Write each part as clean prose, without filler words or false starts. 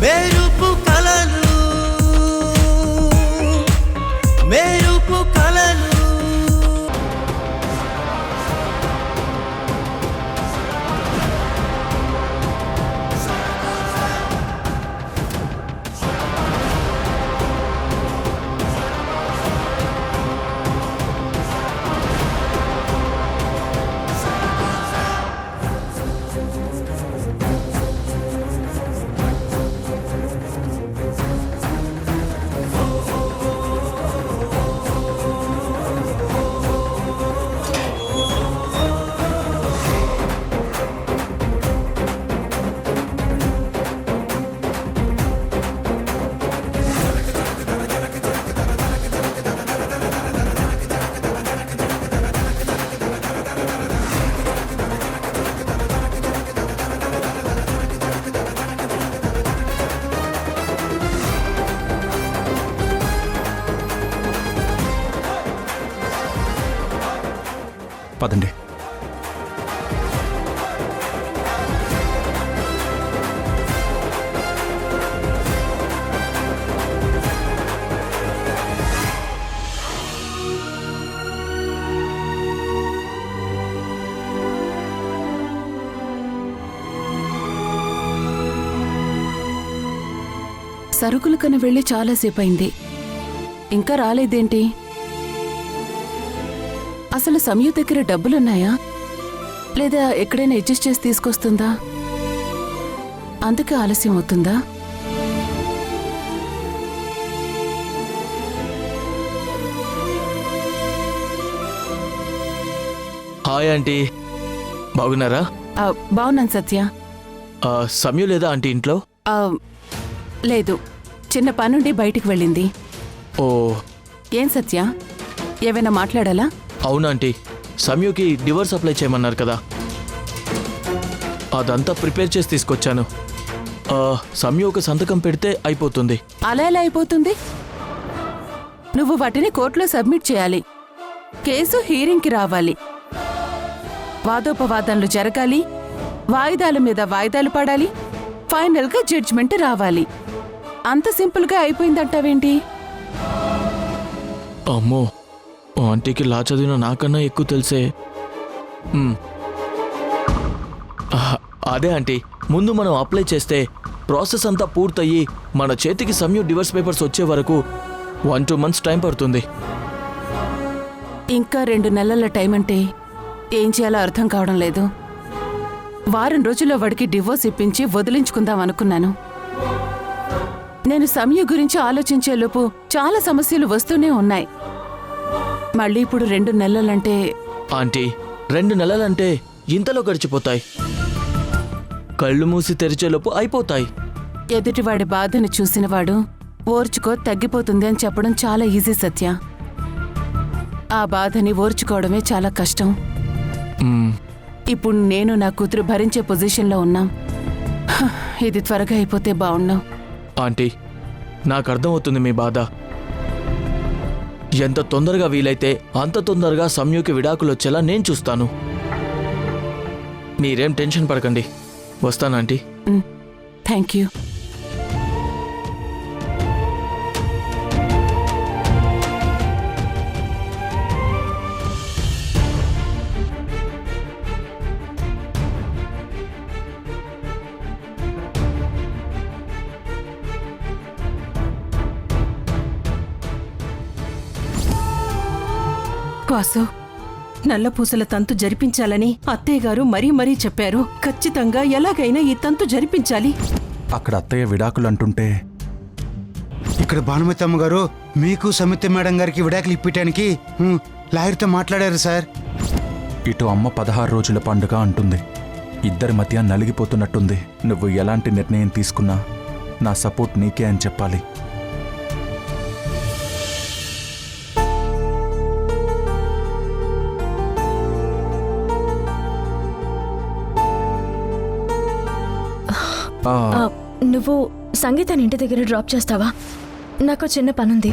మెరుపు కలలు మెరుపు కలలు పదండి. సరుకులు కన వెళ్ళి చాలాసేపు అయింది, ఇంకా రాలేదేంటి? అసలు సమయు దగ్గర డబ్బులున్నాయా లేదా ఎక్కడైనా అడ్జస్ట్ చేసి తీసుకొస్తుందా? అందుకే ఆలస్యం అవుతుందా? హాయ్ ఆంటీ, బాగున్నారా? బాగున్నాను సత్య. సమయం లేదా ఆంటీ ఇంట్లో? లేదు, చిన్న పనుండి బయటికి వెళ్ళింది. ఓ, ఏం సత్య, ఏమైనా మాట్లాడాలా? అవునాంటీ, సమయుకి డివోర్స్ అప్లై చేయమన్నారు కదా, అదంతా ప్రిపేర్ చేసి తీసుకొచ్చాను. సమయం ఒక సంతకం పెడితే అయిపోతుంది. అలా ఎలా అయిపోతుంది? నువ్వు వాటిని కోర్టులో సబ్మిట్ చేయాలి, కేసు హీరింగ్కి రావాలి, వాదోపవాదనలు జరగాలి, వాయిదాల మీద వాయిదాలు పడాలి, ఫైనల్గా జడ్జిమెంట్ రావాలి. అంత సింపుల్గా అయిపోయిందంటావేంటి? అమ్మో, ఆంటీకి లా చదివిన నాకన్నా ఎక్కువ తెలిసే. అదే ఆంటీ, ముందు మనం అప్లై చేస్తే ప్రాసెస్ అంతా పూర్తయ్యి మన చేతికి సమయం డివోర్స్ పేపర్స్ వచ్చే వరకు 1-2 months టైం పడుతుంది. ఇంకా 2 నెలల టైం అంటే ఏం చేయాలో అర్థం కావడం లేదు. వారం రోజుల్లో వాడికి డివోర్స్ ఇప్పించి వదిలించుకుందాం అనుకున్నాను. నేను సమయం గురించి ఆలోచించేలోపు చాలా సమస్యలు వస్తూనే ఉన్నాయి. మళ్ళీ ఇప్పుడు 2 నెలలంటే... ఆంటీ, 2 నెలలంటే ఇంతలో గడిచిపోతాయి, కళ్ళు మూసి తెరిచేలోపు అయిపోతాయి. ఎదుటివాడి బాధను చూసినవాడు ఓర్చుకో తగ్గిపోతుంది అని చెప్పడం చాలా ఈజీ సత్య. ఆ బాధని ఓర్చుకోవడమే చాలా కష్టం. ఇప్పుడు నేను నా కూతురు భరించే పొజిషన్లో ఉన్నాం. ఇది త్వరగా అయిపోతే బాగున్నాం. ఆంటీ, నాకు అర్థమవుతుంది మీ బాధ. ఎంత తొందరగా వీలైతే అంత తొందరగా సమయుకి విడాకులు వచ్చేలా నేను చూస్తాను. మీరేం టెన్షన్ పడకండి. వస్తాను ఆంటీ. Thank you. వాసు, నల్లపూసల తంతు జరిపించాలని అత్తయ్యగారు మరీ మరీ చెప్పారు. ఖచ్చితంగా ఎలాగైనా ఈ తంతు జరిపించాలి. అక్కడ అత్తయ్య విడాకులు అంటుంటే ఇక్కడ భానుమతి అమ్మగారు మీకు సమితి మేడం గారికి విడాకులు ఇప్పించడానికి లాయర్తో మాట్లాడారు సార్. ఇటు అమ్మ 16 రోజుల పండుగ అంటుంది. ఇద్దరి మధ్య నలిగిపోతున్నట్టుంది. నువ్వు ఎలాంటి నిర్ణయం తీసుకున్నా నా సపోర్ట్ నీకే అని చెప్పాలి. నువ్వు సంగీతాన్ని ఇంటి దగ్గర డ్రాప్ చేస్తావా? నాకు చిన్న పనుంది.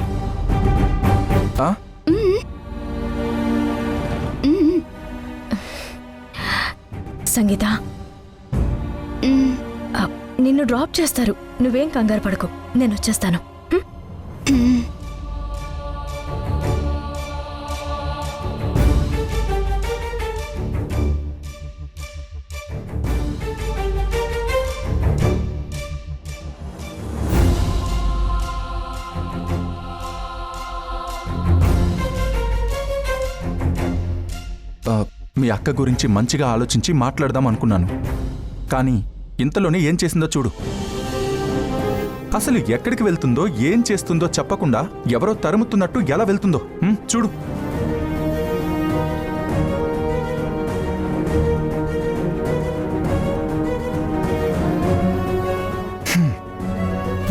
సంగీత, నిన్ను డ్రాప్ చేస్తారు. నువ్వేం కంగారు పడకు, నేను వచ్చేస్తాను. మీ అక్క గురించి మంచిగా ఆలోచించి మాట్లాడదాం అనుకున్నాను. కానీ ఇంతలోనే ఏం చేసిందో చూడు. అసలు ఎక్కడికి వెళ్తుందో ఏం చేస్తుందో చెప్పకుండా ఎవరో తరుముతున్నట్టు ఎలా వెళ్తుందో చూడు.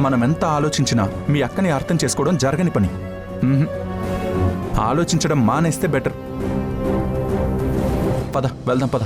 మనమెంత ఆలోచించినా మీ అక్కని అర్థం చేసుకోవడం జరగని పని. ఆలోచించడం మానేస్తే బెటర్. పద వెళ్దాం, పద.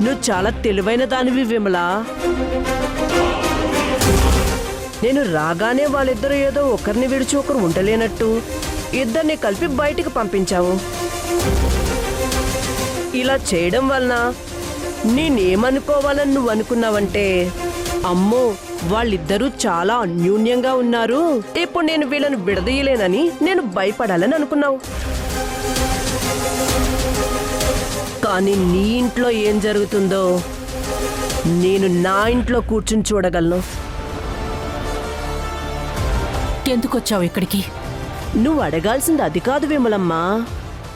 నువ్వు చాలా తెలివైన దానివి విమల. నేను రాగానే వాళ్ళిద్దరూ ఏదో ఒకరిని విడిచి ఒకరు ఉండలేనట్టు ఇద్దరిని కలిపి బయటికి పంపించావు. ఇలా చేయడం వలన నేనేమనుకోవాలని నువ్వు అనుకున్నావంటే, అమ్మో వాళ్ళిద్దరూ చాలా అన్యూన్యంగా ఉన్నారు, ఇప్పుడు నేను వీళ్ళని విడదీయలేనని నేను భయపడాలని అనుకున్నావు. కానీ నీ ఇంట్లో ఏం జరుగుతుందో నేను నా ఇంట్లో కూర్చుని చూడగలను. ఎందుకొచ్చావు ఇక్కడికి? నువ్వు అడగాల్సింది అది కాదు విమలమ్మ.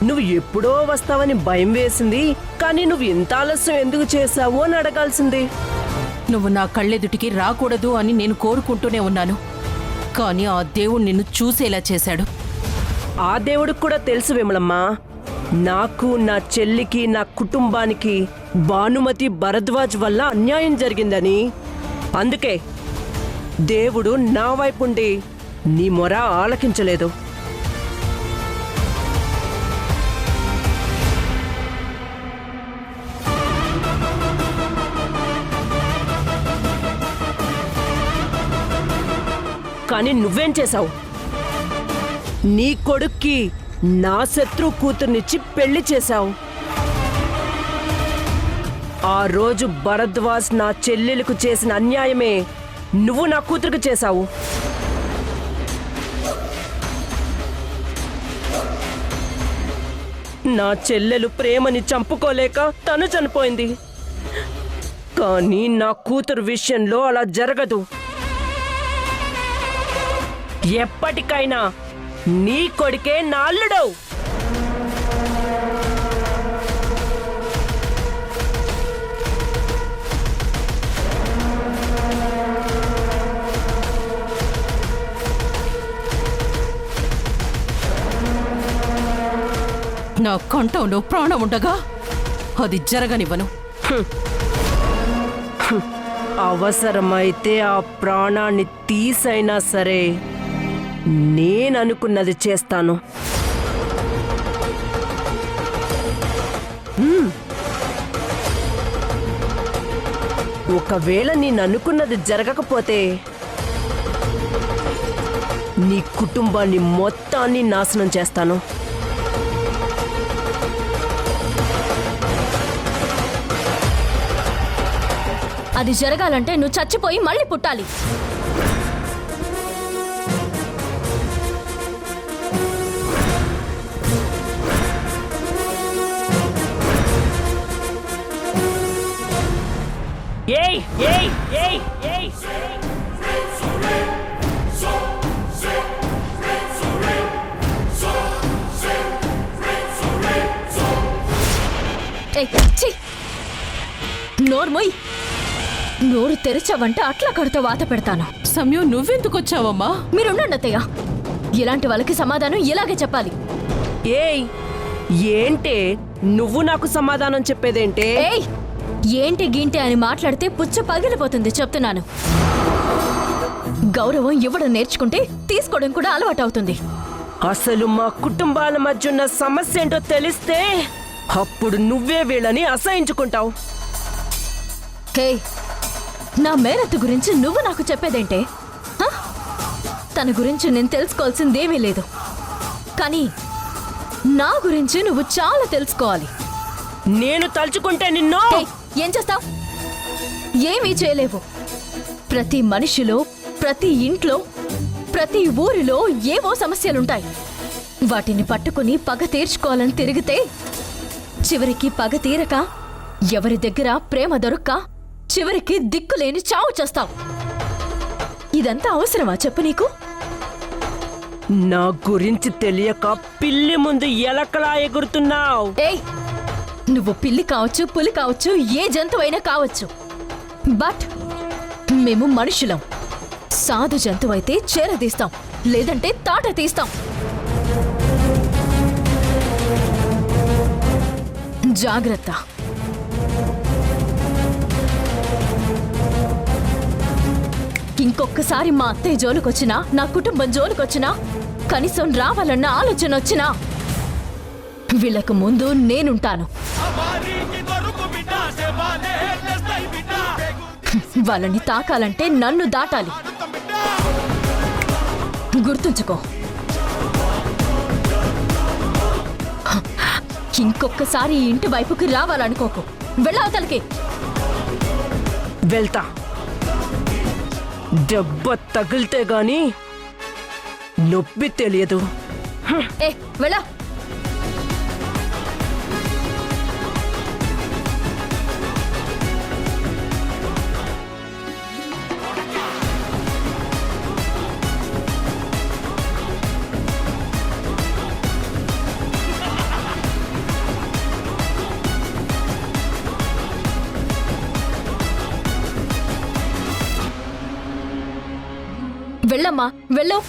నువ్వు ఎప్పుడో వస్తావని భయం వేసింది, కానీ నువ్వు ఇంత ఆలస్యం ఎందుకు చేశావు అని అడగాల్సింది. నువ్వు నా కళ్ళెదుటికి రాకూడదు అని నేను కోరుకుంటూనే ఉన్నాను. కానీ ఆ దేవుడు నిన్ను చూసేలా చేశాడు. ఆ దేవుడికి కూడా తెలుసు విమలమ్మ, నాకు, నా చెల్లికి, నా కుటుంబానికి భానుమతి భరద్వాజ్ వల్ల అన్యాయం జరిగిందని. అందుకే దేవుడు నా వైపుండి నీ మొర ఆలకించలేదు. కానీ నువ్వేం చేశావు? నీ కొడుక్కి నా శత్రు కూతుర్నిచ్చి పెళ్లి చేశావు. ఆ రోజు భరద్వాజ్ నా చెల్లెలకు చేసిన అన్యాయమే నువ్వు నా కూతురికి చేశావు. నా చెల్లెలు ప్రేమని చంపుకోలేక తను చనిపోయింది. కానీ నా కూతురు విషయంలో అలా జరగదు. ఎప్పటికైనా నీ కొడుకే నా అల్లుడు. నా కంఠంలో ప్రాణం ఉండగా అది జరగనివ్వను. అవసరమైతే ఆ ప్రాణాన్ని తీసైనా సరే నేననుకున్నది చేస్తాను. ఒకవేళ నేననుకున్నది జరగకపోతే నీ కుటుంబాన్ని మొత్తాన్ని నాశనం చేస్తాను. అది జరగాలంటే నువ్వు చచ్చిపోయి మళ్ళీ పుట్టాలి. ఏయ్ ఏయ్ ఏయ్ ఏయ్ నోర్మోయ్, నోరు తెరిచావంటే అట్లా కడుతో వాత పెడతాను. సమయం నువ్వెందుకొచ్చావమ్మా? మీరుండండి అత్తయ్య, ఇలాంటి వాళ్ళకి సమాధానం ఇలాగే చెప్పాలి. ఏయ్ ఏంటే నువ్వు నాకు సమాధానం చెప్పేదేంటే? ఏయ్ ఏంటి గింటి అని మాట్లాడితే పుచ్చ పగిలిపోతుంది చెప్తున్నాను. గౌరవం ఇవ్వడం నేర్చుకుంటే తీసుకోవడం కూడా అలవాటవుతుంది. అసలు మా కుటుంబాల మధ్య ఉన్న సమస్య ఏంటో తెలిస్తే అప్పుడు నువ్వే వీళ్ళని అసహించుకుంటావు. హే నా మేనత్త గురించి నువ్వు నాకు చెప్పేదేంటే? హ? తన గురించి నేను తెలుసుకోవాల్సిందేమీ లేదు, కానీ నా గురించి నువ్వు చాలా తెలుసుకోవాలి. నేను తలుచుకుంటే నిన్ను ఏయ్, ఏం చేస్తావ్? ఏమీ చేయలేవు. ప్రతి మనిషిలో, ప్రతి ఇంట్లో, ప్రతి ఊరిలో ఏవో సమస్యలుంటాయి. వాటిని పట్టుకుని పగ తీర్చుకోవాలని తిరిగితే చివరికి పగ తీరక, ఎవరి దగ్గర ప్రేమ దొరక్క, చివరికి దిక్కులేని చావు చేస్తావు. ఇదంతా అవసరమా చెప్పు నీకు? నా గురించి తెలియక పిల్లి ముందు ఎలకలా ఎగురుతున్నావు. ఏయ్ నువ్వు పిల్లి కావచ్చు, పులి కావచ్చు, ఏ జంతువైనా కావచ్చు, బట్ మేము మనుషులం. సాధు జంతువైతే చేరదీస్తాం, లేదంటే తాట తీస్తాం. జాగ్రత్త. ఇంకొకసారి మా అత్తయ్య జోలుకొచ్చినా, నా కుటుంబం జోలుకొచ్చినా, కనీసం రావాలన్న ఆలోచన వచ్చినా వీళ్ళకు ముందు నేనుంటాను. వాళ్ళని తాకాలంటే నన్ను దాటాలి. గుర్తుంచుకో. ఇంకొకసారి ఈ ఇంటి వైపుకి రావాలనుకోకు. వెళ్ళవతలకి. వెళ్తా. దెబ్బ తగిలితే గాని నొప్పి తెలియదు. ఏ వెళ్ళా. వెళ్ళమ్మా వెళ్ళు.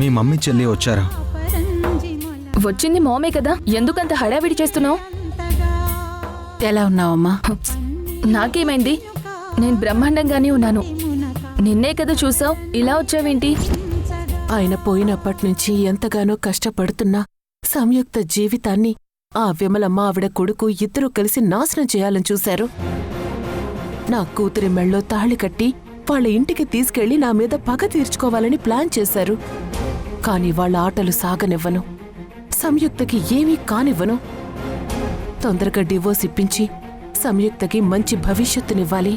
మీ మమ్మీ చెల్లి వచ్చారా? వచ్చింది మామే కదా, ఎందుకంత హడావిడి చేస్తున్నావు? ఎలా ఉన్నావమ్మా? నాకేమైంది? నేను బ్రహ్మాండంగానే ఉన్నాను. నిన్నే కదా చూసావు, ఇలా వచ్చావేంటి? ఆయన పోయినప్పటినుంచి ఎంతగానో కష్టపడుతున్నా సంయుక్త జీవితాన్ని ఆ విమలమ్మ ఆవిడ కొడుకు ఇద్దరూ కలిసి నాశనం చేయాలని చూశారు. నా కూతురి మెళ్ళో తాళి కట్టి వాళ్ళ ఇంటికి తీసుకెళ్లి నా మీద పగ తీర్చుకోవాలని ప్లాన్ చేశారు. కాని వాళ్ళ ఆటలు సాగనివ్వను, సంయుక్తకి ఏమీ కానివ్వను. తొందరగా డివోర్స్ ఇప్పించి సంయుక్తకి మంచి భవిష్యత్తునివ్వాలి.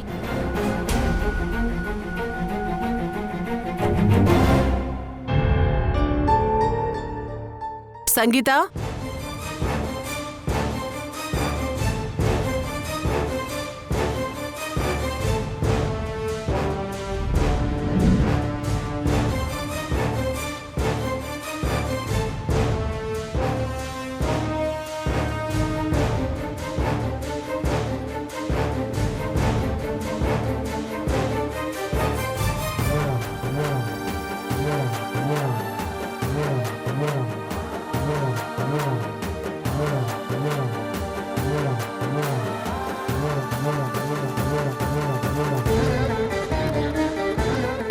సంగీత,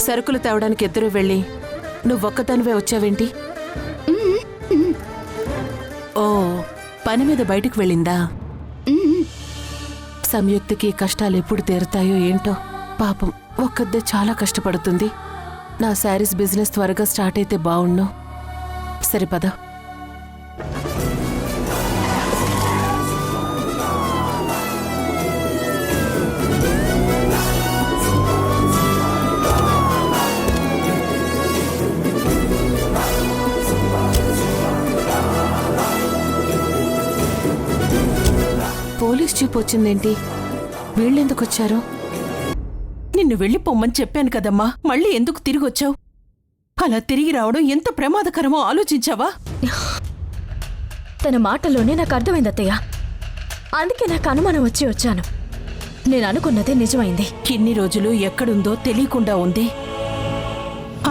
సరుకులు తేవడానికి ఇద్దరూ వెళ్ళి నువ్వొక్కదానివే వచ్చావేంటి? ఓ, పని మీద బయటకు వెళ్ళిందా? సంయుక్తకి కష్టాలు ఎప్పుడు తీరుతాయో ఏంటో. పాపం ఒక్కద్దే చాలా కష్టపడుతుంది. నా శారీస్ బిజినెస్ త్వరగా స్టార్ట్ అయితే బావుణ్ణు. సరిపద. Police jeep వచ్చిందేంటి? వీళ్ళెందుకొచ్చారు? నిన్ను వెళ్ళిపోమ్మని చెప్పాను కదమ్మా, మళ్ళీ ఎందుకు తిరిగొచ్చావు? అలా తిరిగి రావడం ఎంత ప్రమాదకరమో ఆలోచించావా? తన మాటల్లోనే నాకు అర్థమైంది అత్తయ్య. అందుకే నాకు అనుమానం వచ్చాను. నేను అనుకున్నదే నిజమైంది. ఇన్ని రోజులు ఎక్కడుందో తెలియకుండా ఉంది.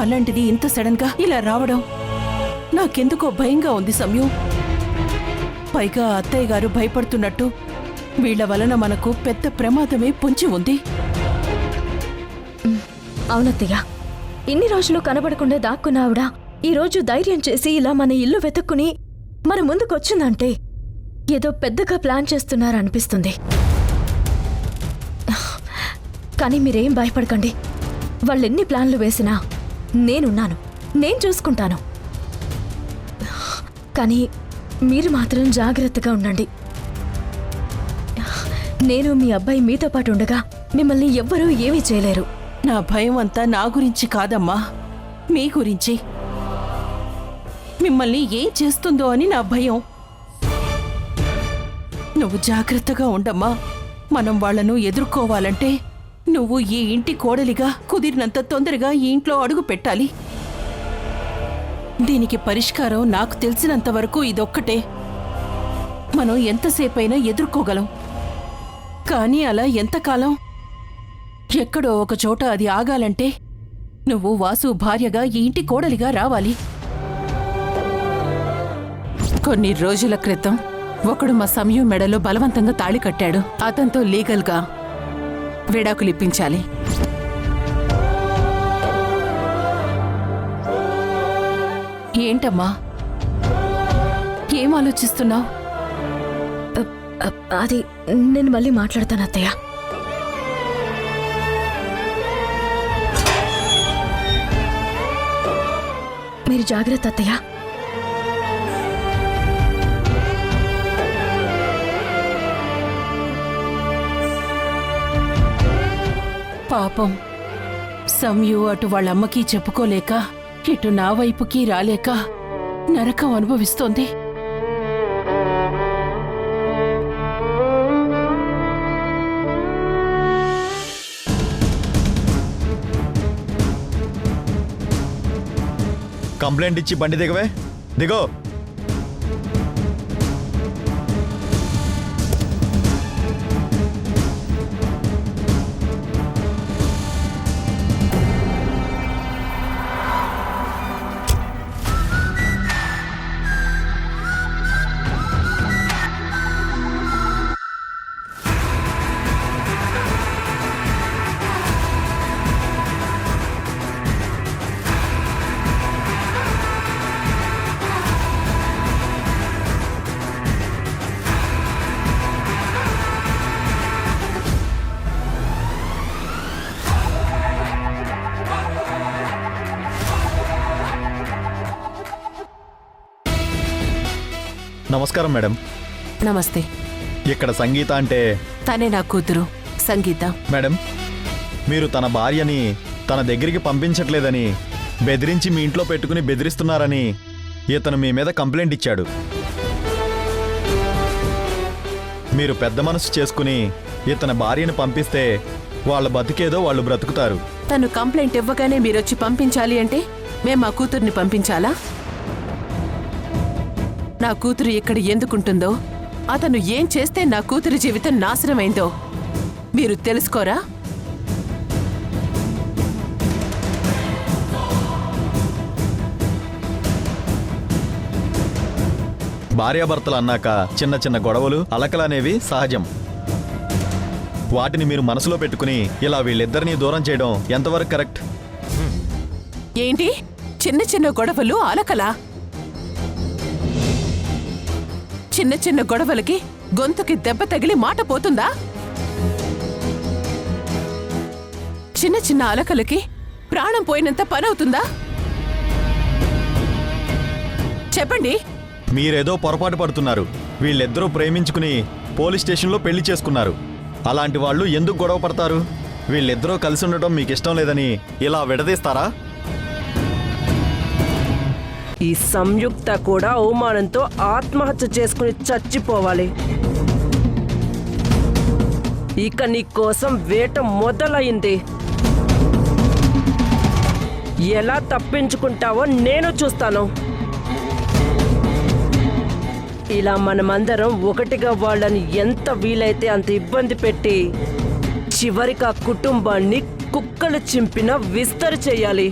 అలాంటిది ఇంత సడన్ గా ఇలా రావడం నాకెందుకో భయంగా ఉంది సమయం. పైగా అత్తయ్య గారు భయపడుతున్నట్టు వీళ్ల వలన మనకు పెద్ద ప్రమాదమే పొంచి ఉంది. అవునత్తయ్య, ఇన్ని రోజులు కనబడకుండా దాక్కున్న ఆవిడ ఈ రోజు ధైర్యం చేసి ఇలా మన ఇల్లు వెతుక్కుని మన ముందుకొచ్చిందంటే ఏదో పెద్దగా ప్లాన్ చేస్తున్నారనిపిస్తుంది. కానీ మీరేం భయపడకండి. వాళ్ళెన్ని ప్లాన్లు వేసినా నేనున్నాను, నేను చూసుకుంటాను. కానీ మీరు మాత్రం జాగ్రత్తగా ఉండండి. నేను మీ అబ్బాయి మీతో పాటు ఉండగా మిమ్మల్ని ఎవ్వరూ ఏమీ చేయలేరు. నా భయం అంతా నా గురించి కాదమ్మా, మీ గురించి. మిమ్మల్ని ఏం చేస్తుందో అని నా భయం. నువ్వు జాగ్రత్తగా ఉండమ్మా. మనం వాళ్లను ఎదుర్కోవాలంటే నువ్వు ఈ ఇంటి కోడలిగా కుదిరినంత తొందరగా ఈ ఇంట్లో అడుగు పెట్టాలి. దీనికి పరిష్కారం నాకు తెలిసినంత వరకు ఇదొక్కటే. మనం ఎంతసేపైనా ఎదుర్కోగలం. కానీ అలా ఎంతకాలం? ఎక్కడో ఒక చోట అది ఆగాలంటే నువ్వు వాసు భార్యగా ఈ ఇంటి కోడలిగా రావాలి. కొన్ని రోజుల క్రితం ఒకడు మా సమయం మెడలో బలవంతంగా తాళి కట్టాడు. అతనితో లీగల్గా విడాకులిప్పించాలి. ఏంటమ్మా, ఏం ఆలోచిస్తున్నావు? అది నేను మళ్ళీ మాట్లాడతాను అత్తయ్య. మీరు జాగ్రత్త అత్తయ్య. పాపం సంయు అటు వాళ్ళమ్మకి చెప్పుకోలేక ఇటు నా వైపుకి రాలేక నరకం అనుభవిస్తోంది. కంప్లైంట్ ఇచ్చి బండి దిగవే, దిగో. నమస్కారం మేడం. నమస్తే. ఇక్కడ సంగీత అంటే తనే నా కూతురు సంగీత. మేడం, మీరు తన భార్యని తన దగ్గరికి పంపించట్లేదని బెదిరించి మీ ఇంట్లో పెట్టుకుని బెదిరిస్తున్నారని ఇతను మీ మీద కంప్లైంట్ ఇచ్చాడు. మీరు పెద్ద మనసు చేసుకుని ఇతని భార్యని పంపిస్తే వాళ్ళ బతికేదో వాళ్ళు బ్రతుకుతారు. తను కంప్లైంట్ ఇవ్వగానే మీరొచ్చి పంపించాలి అంటే మేం మా కూతుర్ని పంపించాలా? నా కూతురు ఇక్కడ ఎందుకుంటుందో, అతను ఏం చేస్తే నా కూతురి జీవితం నాశనమైందో మీరు తెలుసుకోరా? భార్యాభర్తలు అన్నాక చిన్న చిన్న గొడవలు అలకలనేవి సహజం. వాటిని మీరు మనసులో పెట్టుకుని ఇలా వీళ్ళిద్దరినీ దూరం చేయడం ఎంతవరకు కరెక్ట్? ఏంటి చిన్న చిన్న గొడవలు అలకలా? చిన్న చిన్న గొడవలకి గొంతుకి దెబ్బ తగిలి మాట పోతుందా? చిన్న చిన్న అలకలకి ప్రాణం పోయినంత పనవుతుందా? చెప్పండి. మీరేదో పొరపాటు పడుతున్నారు. వీళ్ళిద్దరూ ప్రేమించుకుని పోలీస్ స్టేషన్లో పెళ్లి చేసుకున్నారు. అలాంటి వాళ్ళు ఎందుకు గొడవ పడతారు? వీళ్ళిద్దరూ కలిసి ఉండటం మీకు ఇష్టం లేదని ఇలా విడదీస్తారా? ఈ సంయుక్త కూడా అవమానంతో ఆత్మహత్య చేసుకుని చచ్చిపోవాలి. ఇక నీ కోసం వేట మొదలైంది. ఎలా తప్పించుకుంటావో నేను చూస్తాను. ఇలా మనమందరం ఒకటిగా వాళ్ళని ఎంత వీలైతే అంత ఇబ్బంది పెట్టి చివరికి ఆ కుటుంబాన్ని కుక్కలు చింపిన విస్తరి చేయాలి.